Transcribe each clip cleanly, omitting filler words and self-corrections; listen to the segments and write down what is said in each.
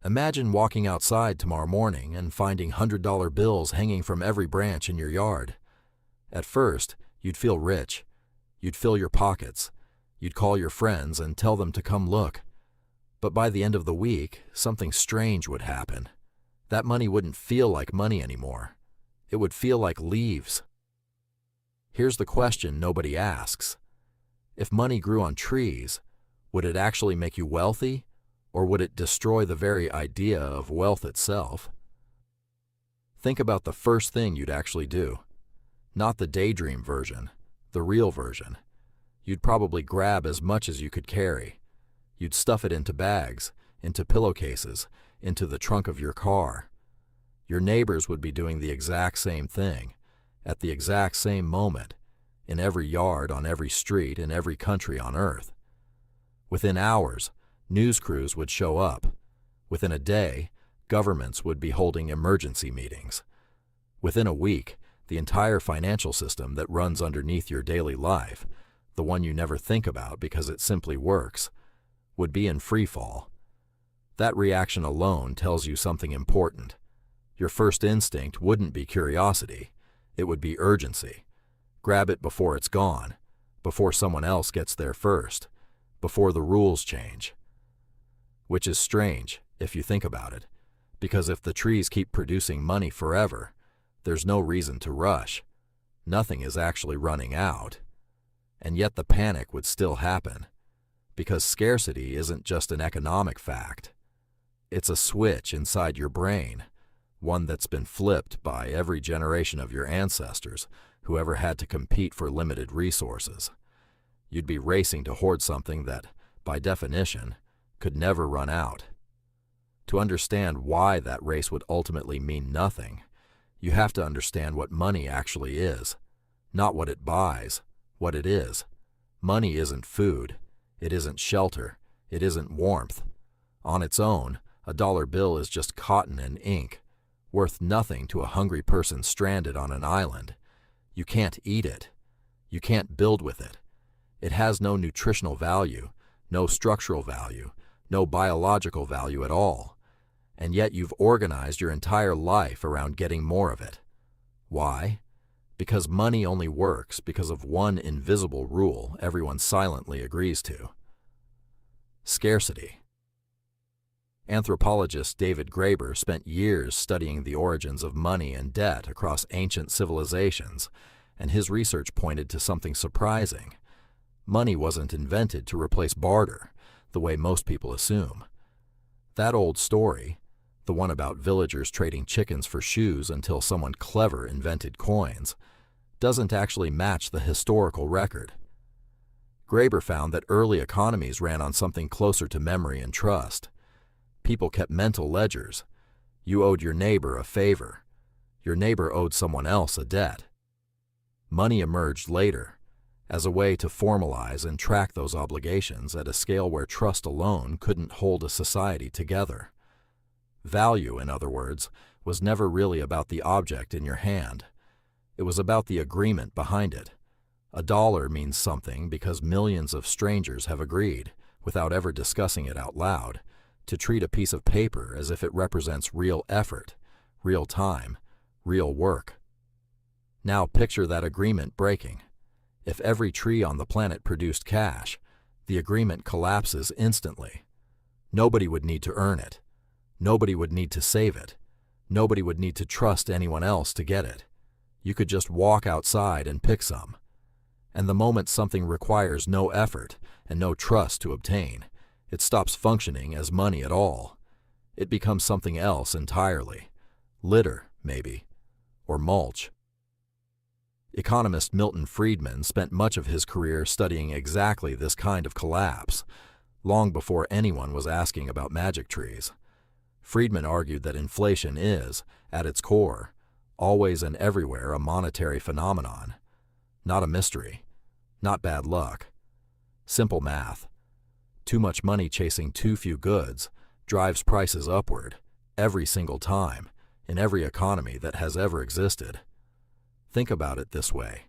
Imagine walking outside tomorrow morning and finding $100 bills hanging from every branch in your yard. At first, you'd feel rich. You'd fill your pockets. You'd call your friends and tell them to come look. But by the end of the week, something strange would happen. That money wouldn't feel like money anymore. It would feel like leaves. Here's the question nobody asks. If money grew on trees, would it actually make you wealthy, or would it destroy the very idea of wealth itself? Think about the first thing you'd actually do. Not the daydream version, the real version. You'd probably grab as much as you could carry. You'd stuff it into bags, into pillowcases, into the trunk of your car. Your neighbors would be doing the exact same thing, at the exact same moment, in every yard, on every street, in every country on earth. Within hours, news crews would show up. Within a day, governments would be holding emergency meetings. Within a week, the entire financial system that runs underneath your daily life, the one you never think about because it simply works, would be in free fall. That reaction alone tells you something important. Your first instinct wouldn't be curiosity, it would be urgency. Grab it before it's gone, before someone else gets there first, before the rules change. Which is strange, if you think about it, because if the trees keep producing money forever, there's no reason to rush. Nothing is actually running out. And yet the panic would still happen, because scarcity isn't just an economic fact. It's a switch inside your brain, one that's been flipped by every generation of your ancestors who ever had to compete for limited resources. You'd be racing to hoard something that, by definition, could never run out. To understand why that race would ultimately mean nothing, you have to understand what money actually is, not what it buys, what it is. Money isn't food, it isn't shelter, it isn't warmth. On its own, a dollar bill is just cotton and ink, worth nothing to a hungry person stranded on an island. You can't eat it. You can't build with it. It has no nutritional value, no structural value, no biological value at all. And yet you've organized your entire life around getting more of it. Why? Because money only works because of one invisible rule everyone silently agrees to. Scarcity. Anthropologist David Graeber spent years studying the origins of money and debt across ancient civilizations, and his research pointed to something surprising. Money wasn't invented to replace barter, the way most people assume. That old story, the one about villagers trading chickens for shoes until someone clever invented coins, doesn't actually match the historical record. Graeber found that early economies ran on something closer to memory and trust. People kept mental ledgers. You owed your neighbor a favor. Your neighbor owed someone else a debt. Money emerged later, as a way to formalize and track those obligations at a scale where trust alone couldn't hold a society together. Value, in other words, was never really about the object in your hand. It was about the agreement behind it. A dollar means something because millions of strangers have agreed, without ever discussing it out loud, to treat a piece of paper as if it represents real effort, real time, real work. Now picture that agreement breaking. If every tree on the planet produced cash, the agreement collapses instantly. Nobody would need to earn it. Nobody would need to save it. Nobody would need to trust anyone else to get it. You could just walk outside and pick some. And the moment something requires no effort and no trust to obtain, it stops functioning as money at all. It becomes something else entirely. Litter, maybe, or mulch. Economist Milton Friedman spent much of his career studying exactly this kind of collapse, long before anyone was asking about magic trees. Friedman argued that inflation is, at its core, always and everywhere a monetary phenomenon, not a mystery, not bad luck. Simple math. Too much money chasing too few goods drives prices upward, every single time, in every economy that has ever existed. Think about it this way.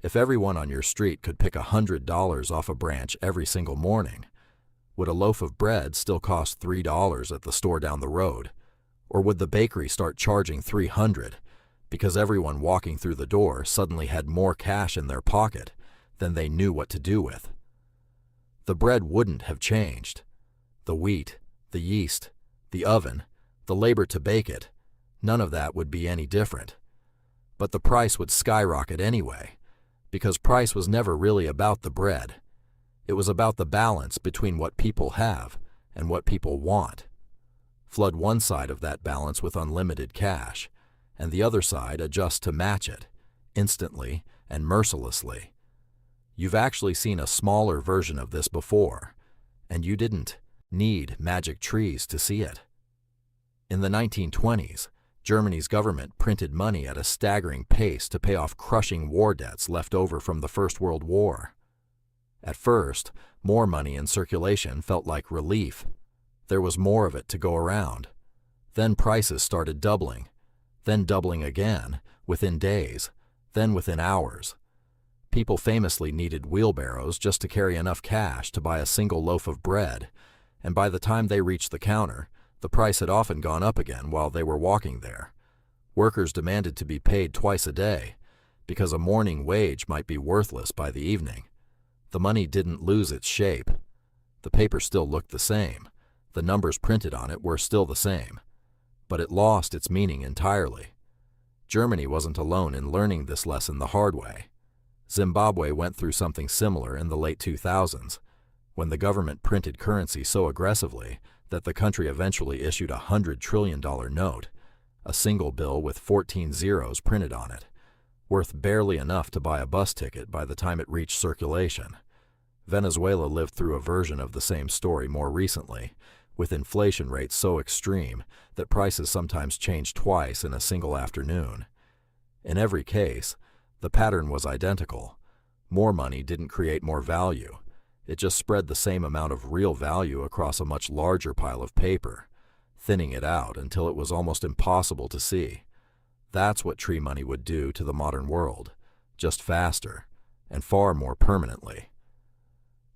If everyone on your street could pick $100 off a branch every single morning, Would a loaf of bread still cost $3 at the store down the road? Or would the bakery start charging $300 because everyone walking through the door suddenly had more cash in their pocket than they knew what to do with? The bread wouldn't have changed. The wheat, the yeast, the oven, the labor to bake it, none of that would be any different. But the price would skyrocket anyway, because price was never really about the bread. It was about the balance between what people have and what people want. Flood one side of that balance with unlimited cash, and the other side adjust to match it, instantly and mercilessly. You've actually seen a smaller version of this before, and you didn't need magic trees to see it. In the 1920s, Germany's government printed money at a staggering pace to pay off crushing war debts left over from the First World War. At first, more money in circulation felt like relief. There was more of it to go around. Then prices started doubling, then doubling again, within days, then within hours. People famously needed wheelbarrows just to carry enough cash to buy a single loaf of bread, and by the time they reached the counter, the price had often gone up again while they were walking there. Workers demanded to be paid twice a day, because a morning wage might be worthless by the evening. The money didn't lose its shape. The paper still looked the same. The numbers printed on it were still the same. But it lost its meaning entirely. Germany wasn't alone in learning this lesson the hard way. Zimbabwe went through something similar in the late 2000s, when the government printed currency so aggressively that the country eventually issued a $100 trillion note, a single bill with 14 zeros printed on it, worth barely enough to buy a bus ticket by the time it reached circulation. Venezuela lived through a version of the same story more recently, with inflation rates so extreme that prices sometimes changed twice in a single afternoon. In every case, the pattern was identical. More money didn't create more value. It just spread the same amount of real value across a much larger pile of paper, thinning it out until it was almost impossible to see. That's what tree money would do to the modern world, just faster and far more permanently.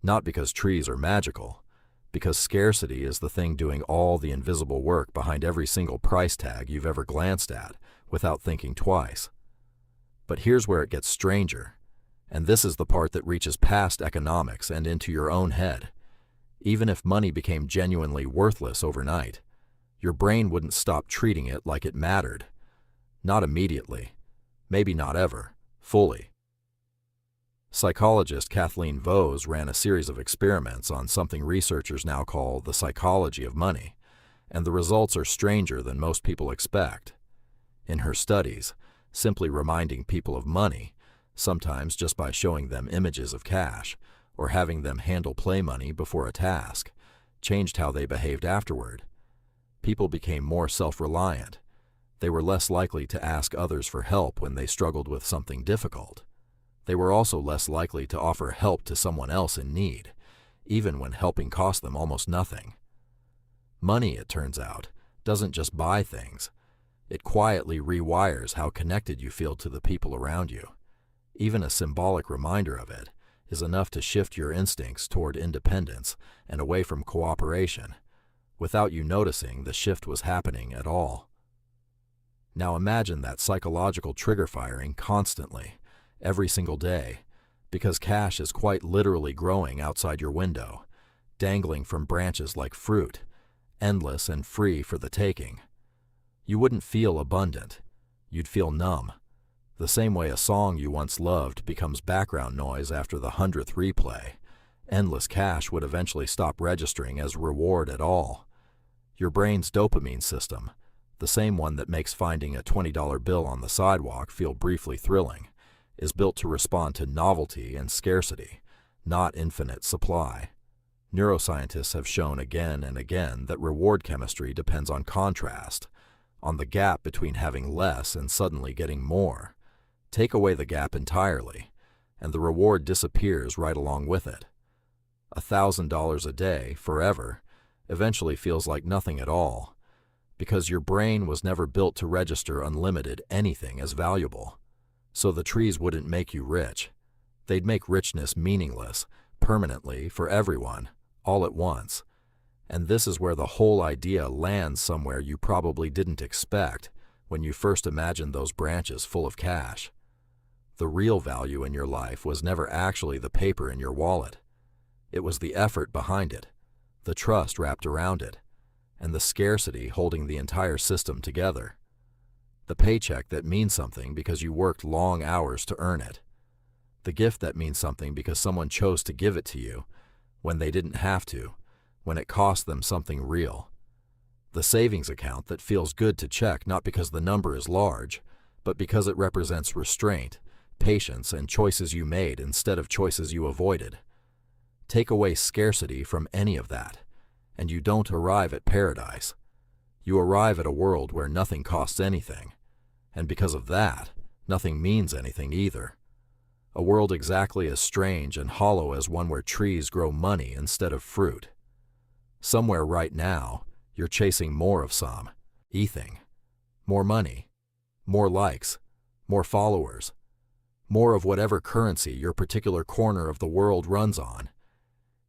Not because trees are magical, because scarcity is the thing doing all the invisible work behind every single price tag you've ever glanced at without thinking twice. But here's where it gets stranger, and this is the part that reaches past economics and into your own head. Even if money became genuinely worthless overnight, your brain wouldn't stop treating it like it mattered. Not immediately, maybe not ever, fully. Psychologist Kathleen Vohs ran a series of experiments on something researchers now call the psychology of money, and the results are stranger than most people expect. In her studies, simply reminding people of money, sometimes just by showing them images of cash, or having them handle play money before a task, changed how they behaved afterward. People became more self-reliant. They were less likely to ask others for help when they struggled with something difficult. They were also less likely to offer help to someone else in need, even when helping cost them almost nothing. Money, it turns out, doesn't just buy things. It quietly rewires how connected you feel to the people around you. Even a symbolic reminder of it is enough to shift your instincts toward independence and away from cooperation, without you noticing the shift was happening at all. Now imagine that psychological trigger firing constantly, every single day, because cash is quite literally growing outside your window, dangling from branches like fruit, endless and free for the taking. You wouldn't feel abundant. You'd feel numb, the same way a song you once loved becomes background noise after the 100th replay. Endless cash would eventually stop registering as reward at all. Your brain's dopamine system, the same one that makes finding a $20 bill on the sidewalk feel briefly thrilling, is built to respond to novelty and scarcity, not infinite supply. Neuroscientists have shown again and again that reward chemistry depends on contrast, on the gap between having less and suddenly getting more. Take away the gap entirely, and the reward disappears right along with it. $1,000 a day, forever, eventually feels like nothing at all, because your brain was never built to register unlimited anything as valuable. So the trees wouldn't make you rich. They'd make richness meaningless, permanently, for everyone, all at once. And this is where the whole idea lands somewhere you probably didn't expect when you first imagined those branches full of cash. The real value in your life was never actually the paper in your wallet. It was the effort behind it, the trust wrapped around it, and the scarcity holding the entire system together. The paycheck that means something because you worked long hours to earn it. The gift that means something because someone chose to give it to you when they didn't have to, when it cost them something real. The savings account that feels good to check not because the number is large, but because it represents restraint, patience, and choices you made instead of choices you avoided. Take away scarcity from any of that, and you don't arrive at paradise. You arrive at a world where nothing costs anything, and because of that, nothing means anything either. A world exactly as strange and hollow as one where trees grow money instead of fruit. Somewhere right now, you're chasing more of something. More money, more likes, more followers, more of whatever currency your particular corner of the world runs on.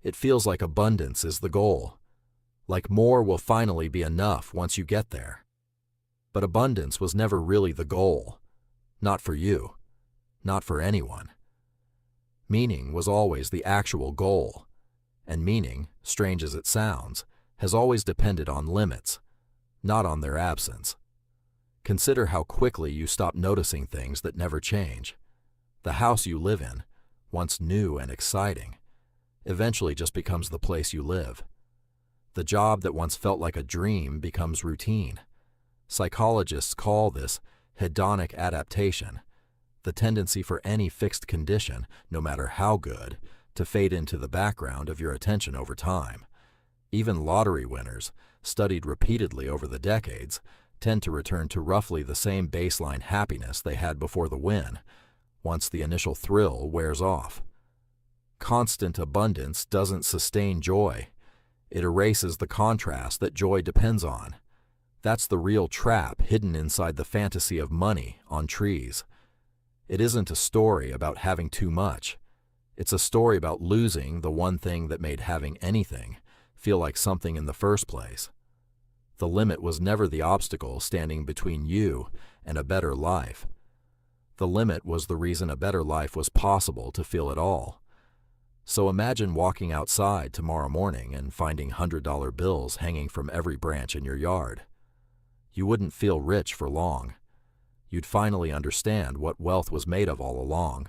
It feels like abundance is the goal, like more will finally be enough once you get there. But abundance was never really the goal, not for you, not for anyone. Meaning was always the actual goal, and meaning, strange as it sounds, has always depended on limits, not on their absence. Consider how quickly you stop noticing things that never change. The house you live in, once new and exciting, eventually just becomes the place you live. The job that once felt like a dream becomes routine. Psychologists call this hedonic adaptation, the tendency for any fixed condition, no matter how good, to fade into the background of your attention over time. Even lottery winners, studied repeatedly over the decades, tend to return to roughly the same baseline happiness they had before the win, once the initial thrill wears off. Constant abundance doesn't sustain joy. It erases the contrast that joy depends on. That's the real trap hidden inside the fantasy of money on trees. It isn't a story about having too much. It's a story about losing the one thing that made having anything feel like something in the first place. The limit was never the obstacle standing between you and a better life. The limit was the reason a better life was possible to feel at all. So imagine walking outside tomorrow morning and finding $100 bills hanging from every branch in your yard. You wouldn't feel rich for long. You'd finally understand what wealth was made of all along.